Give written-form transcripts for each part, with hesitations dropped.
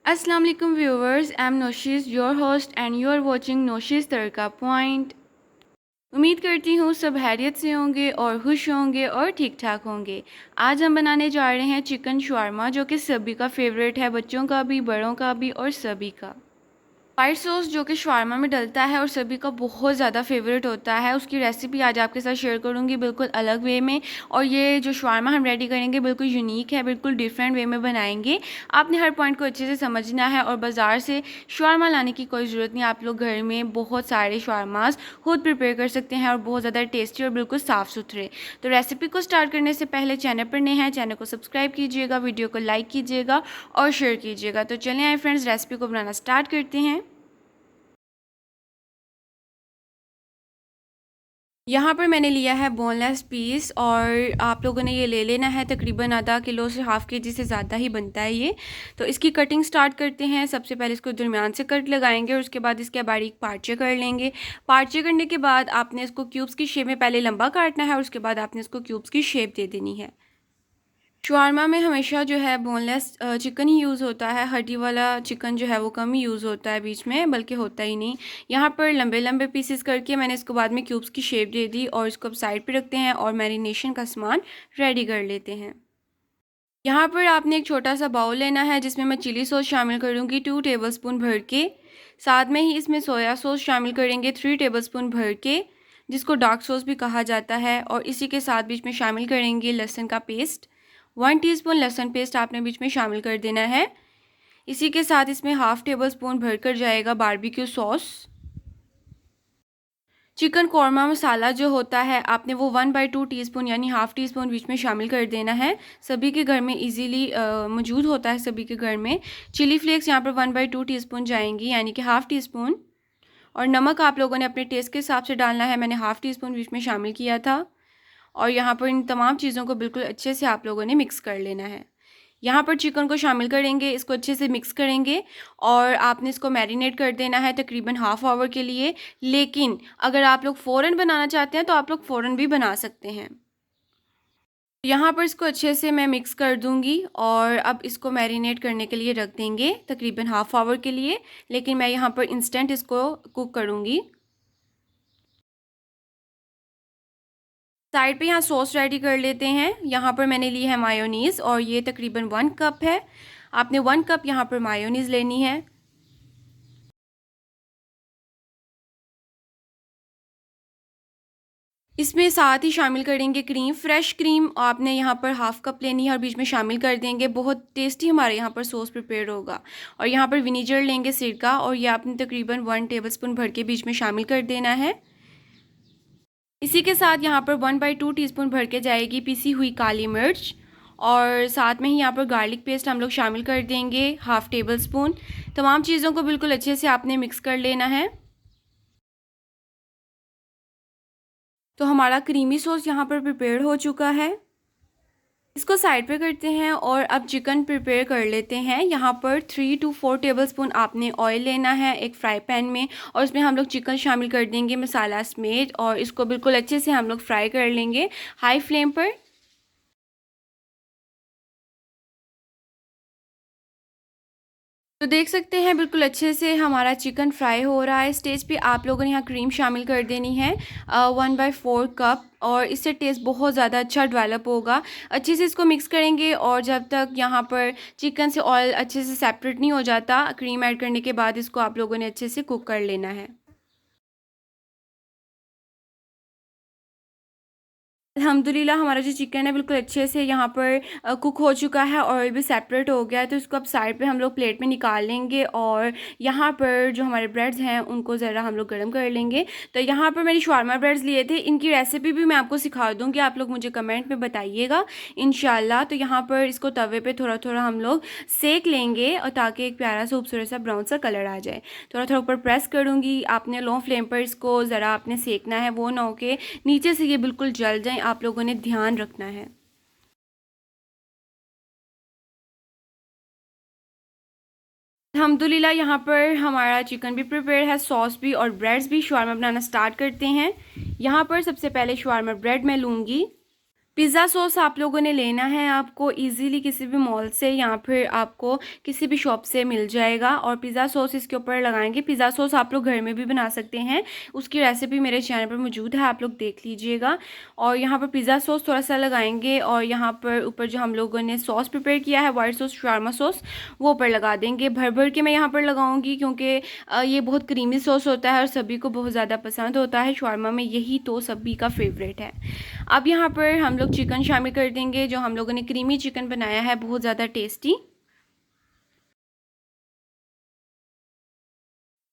Assalamu alaikum viewers, I'm Noshiz, your host and you are watching Noshiz Tarka Point। उम्मीद करती हूँ सब खैरियत से होंगे और खुश होंगे और ठीक ठाक होंगे। आज हम बनाने जा रहे हैं चिकन शवारमा, जो कि सभी का फेवरेट है, बच्चों का भी, बड़ों का भी और सभी का। वाइट सॉस जो कि शवारमा में डलता है और सभी का बहुत ज़्यादा फेवरेट होता है, उसकी रेसिपी आज आपके साथ शेयर करूंगी बिल्कुल अलग वे में। और ये जो शवारमा हम रेडी करेंगे बिल्कुल यूनिक है, बिल्कुल डिफरेंट वे में बनाएंगे। आपने हर पॉइंट को अच्छे से समझना है और बाज़ार से शवारमा लाने की कोई ज़रूरत नहीं। आप लोग घर में बहुत सारे शवारमास खुद प्रिपेयर कर सकते हैं और बहुत ज़्यादा टेस्टी और बिल्कुल साफ़ सुथरे। तो रेसिपी को स्टार्ट करने से पहले चैनल पर नए हैं, चैनल को सब्सक्राइब कीजिएगा, वीडियो को लाइक कीजिएगा और शेयर कीजिएगा। तो चलें आए फ्रेंड्स, रेसिपी को बनाना स्टार्ट करते हैं। यहाँ पर मैंने लिया है बोनलेस पीस और आप लोगों ने ये ले लेना है, तकरीबन आधा किलो से हाफ़ के जी से ज़्यादा ही बनता है ये। तो इसकी कटिंग स्टार्ट करते हैं। सबसे पहले इसको दरमियान से कट लगाएंगे और उसके बाद इसके बारीक पार्चे कर लेंगे। पार्चे करने के बाद आपने इसको क्यूब्स की शेप में पहले लंबा काटना है और उसके बाद आपने इसको क्यूब्स की शेप दे देनी है। शवारमा में हमेशा जो है बोनलेस चिकन ही यूज़ होता है, हड्डी वाला चिकन जो है वो कम ही यूज़ होता है बीच में, बल्कि होता ही नहीं। यहाँ पर लंबे लंबे पीसेस करके मैंने इसको बाद में क्यूब्स की शेप दे दी और इसको अब साइड पे रखते हैं और मैरिनेशन का सामान रेडी कर लेते हैं। यहाँ पर आपने एक छोटा सा बाउल लेना है जिसमें मैं चिली सॉस शामिल करूँगी 2 टेबलस्पून भर के। साथ में ही इसमें सोया सॉस शामिल करेंगे 3 टेबलस्पून भर के, जिसको डार्क सॉस भी कहा जाता है। और इसी के साथ बीच में शामिल करेंगे लहसुन का पेस्ट। 1 टीस्पून लहसुन पेस्ट आपने बीच में शामिल कर देना है। इसी के साथ इसमें हाफ़ टेबल स्पून भर कर जाएगा बारबेक्यू सॉस। चिकन कौरमा मसाला जो होता है आपने वो 1/2 टीस्पून यानी हाफ़ टी स्पून बीच में शामिल कर देना है। सभी के घर में इजीली मौजूद होता है, सभी के घर में। चिली फ्लेक्स यहाँ पर 1/2 टीस्पून जाएंगी यानी कि हाफ़ टी स्पून। और नमक आप लोगों ने अपने टेस्ट के हिसाब से डालना है, मैंने हाफ़ टी स्पून बीच में शामिल किया था। और यहाँ पर इन तमाम चीज़ों को बिल्कुल अच्छे से आप लोगों ने मिक्स कर लेना है। यहाँ पर चिकन को शामिल करेंगे, इसको अच्छे से मिक्स करेंगे और आपने इसको मैरिनेट कर देना है तकरीबन हाफ़ आवर के लिए। लेकिन अगर आप लोग फ़ौरन बनाना चाहते हैं तो आप लोग फ़ौरन भी बना सकते हैं। यहाँ पर इसको अच्छे से मैं मिक्स कर दूँगी और अब इसको मैरिनेट करने के लिए रख देंगे तकरीबन हाफ़ आवर के लिए। लेकिन मैं यहाँ पर इंस्टेंट इसको कुक करूँगी। साइड पे यहाँ सॉस रेडी कर लेते हैं। यहाँ पर मैंने ली है मायोनीज़ और ये तकरीबन 1 कप है। आपने 1 कप यहाँ पर मायोनीज़ लेनी है। इसमें साथ ही शामिल करेंगे क्रीम, फ्रेश क्रीम आपने यहाँ पर हाफ़ कप लेनी है और बीच में शामिल कर देंगे। बहुत टेस्टी हमारे यहाँ पर सॉस प्रिपेयर होगा। और यहाँ पर विनीगर लेंगे सिरका और ये आपने तकरीबन 1 टेबलस्पून भर के बीच में शामिल कर देना है। इसी के साथ यहाँ पर 1/2 टीस्पून भर के जाएगी पिसी हुई काली मिर्च और साथ में ही यहाँ पर गार्लिक पेस्ट हम लोग शामिल कर देंगे हाफ़ टेबल स्पून। तमाम चीज़ों को बिल्कुल अच्छे से आपने मिक्स कर लेना है। तो हमारा क्रीमी सॉस यहाँ पर प्रिपेयर हो चुका है। इसको साइड पे करते हैं और अब चिकन प्रिपेयर कर लेते हैं। यहाँ पर 3 to 4 टेबलस्पून आपने ऑयल लेना है एक फ़्राई पैन में और उसमें हम लोग चिकन शामिल कर देंगे मसाला समेत और इसको बिल्कुल अच्छे से हम लोग फ्राई कर लेंगे हाई फ्लेम पर। तो देख सकते हैं बिल्कुल अच्छे से हमारा चिकन फ्राई हो रहा है। स्टेज पे आप लोगों ने यहाँ क्रीम शामिल कर देनी है 1/4 कप और इससे टेस्ट बहुत ज़्यादा अच्छा डेवलप होगा। अच्छे से इसको मिक्स करेंगे और जब तक यहाँ पर चिकन से ऑयल अच्छे से सेपरेट नहीं हो जाता, क्रीम ऐड करने के बाद इसको आप लोगों ने अच्छे से कुक कर लेना है। अल्हम्दुलिल्लाह हमारा जो चिकन है बिल्कुल अच्छे से यहाँ पर कुक हो चुका है, ऑयल भी सेपरेट हो गया है। तो इसको अब साइड पे हम लोग प्लेट में निकाल लेंगे और यहाँ पर जो हमारे ब्रेड्स हैं उनको ज़रा हम लोग गर्म कर लेंगे। तो यहाँ पर मैंने शवारमा ब्रेड्स लिए थे, इनकी रेसिपी भी मैं आपको सिखा दूँगी, आप लोग मुझे कमेंट में बताइएगा इंशाल्लाह। तो यहाँ पर इसको तवे पर थोड़ा थोड़ा हम लोग सेक लेंगे और ताकि एक प्यारा सा खूबसूरत सा ब्राउन सा कलर आ जाए। थोड़ा थोड़ा ऊपर प्रेस करूँगी। आपने लो फ्लेम पर इसको ज़रा आपने सेकना है, वो ना हो के नीचे से ये बिल्कुल जल जाए, आप लोगों ने ध्यान रखना है। अल्हम्दुलिल्लाह यहाँ पर हमारा चिकन भी प्रिपेयर है, सॉस भी और ब्रेड्स भी। शवारमा बनाना स्टार्ट करते हैं। यहाँ पर सबसे पहले शवारमा ब्रेड मैं लूँगी। पिज़्ज़ा सॉस आप लोगों ने लेना है, आपको इजीली किसी भी मॉल से या फिर आपको किसी भी शॉप से मिल जाएगा। और पिज़्ज़ा सॉस इसके ऊपर लगाएंगे। पिज़्ज़ा सॉस आप लोग घर में भी बना सकते हैं, उसकी रेसिपी मेरे चैनल पर मौजूद है, आप लोग देख लीजिएगा। और यहाँ पर पिज़्ज़ा सॉस थोड़ा सा लगाएंगे और यहाँ पर ऊपर जो हम लोगों ने सॉस प्रिपेयर किया है वाइट सॉस शारमा सॉस, वो ऊपर लगा देंगे। भर भर के मैं यहाँ पर लगाऊंगी क्योंकि ये बहुत क्रीमी सॉस होता है और सभी को बहुत ज़्यादा पसंद होता है शारमा में, यही तो सभी का फेवरेट है। अब यहाँ पर हम लोग चिकन शामिल कर देंगे, जो हम लोगों ने क्रीमी चिकन बनाया है, बहुत ज़्यादा टेस्टी।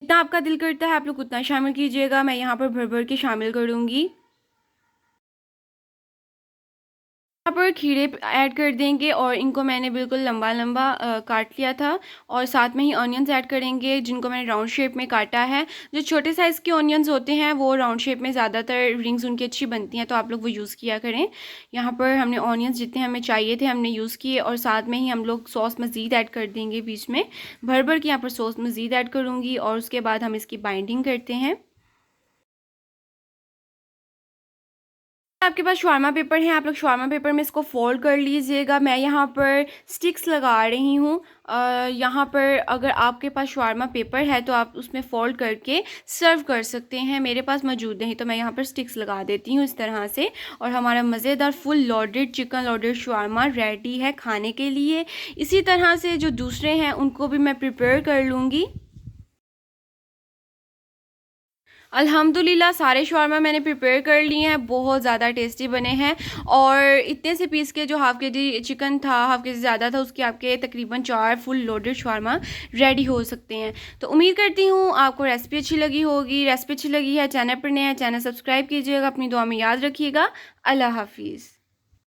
जितना आपका दिल करता है आप लोग उतना शामिल कीजिएगा, मैं यहाँ पर भर भर के शामिल करूँगी। यहाँ पर खीरे ऐड कर देंगे और इनको मैंने बिल्कुल लंबा लंबा काट लिया था। और साथ में ही ऑनियंस ऐड करेंगे जिनको मैंने राउंड शेप में काटा है। जो छोटे साइज़ के ऑनियंस होते हैं वो राउंड शेप में ज़्यादातर रिंग्स उनकी अच्छी बनती हैं, तो आप लोग वो यूज़ किया करें। यहाँ पर हमने ऑनियंस जितने हमें चाहिए थे हमने यूज़ किए और साथ में ही हम लोग सॉस मज़ीद ऐड कर देंगे बीच में। भर भर के यहाँ पर सॉस मज़ीद ऐड करूँगी और उसके बाद हम इसकी बाइंडिंग करते हैं। आपके पास शवारमा पेपर है, आप लोग शवारमा पेपर में इसको फोल्ड कर लीजिएगा। मैं यहाँ पर स्टिक्स लगा रही हूँ। यहाँ पर अगर आपके पास शवारमा पेपर है तो आप उसमें फोल्ड करके सर्व कर सकते हैं। मेरे पास मौजूद नहीं तो मैं यहाँ पर स्टिक्स लगा देती हूँ इस तरह से। और हमारा मज़ेदार full loaded chicken loaded shawarma ready है खाने के लिए। इसी तरह से जो दूसरे हैं उनको भी मैं प्रिपेयर कर लूँगी। अल्हम्दुलिल्लाह सारे शवारमा मैंने प्रिपेयर कर लिए हैं, बहुत ज़्यादा टेस्टी बने हैं। और इतने से पीस के जो हाफ़ के जी चिकन था, हाफ़ के जी ज़्यादा था, उसके आपके तकरीबन 4 फुल लोडेड शवारमा रेडी हो सकते हैं। तो उम्मीद करती हूँ आपको रेसिपी अच्छी लगी होगी। रेसिपी अच्छी लगी है, चैनल पर नए हैं, चैनल सब्सक्राइब कीजिएगा, अपनी दुआ में याद रखिएगा। अल्लाह हाफ़िज़।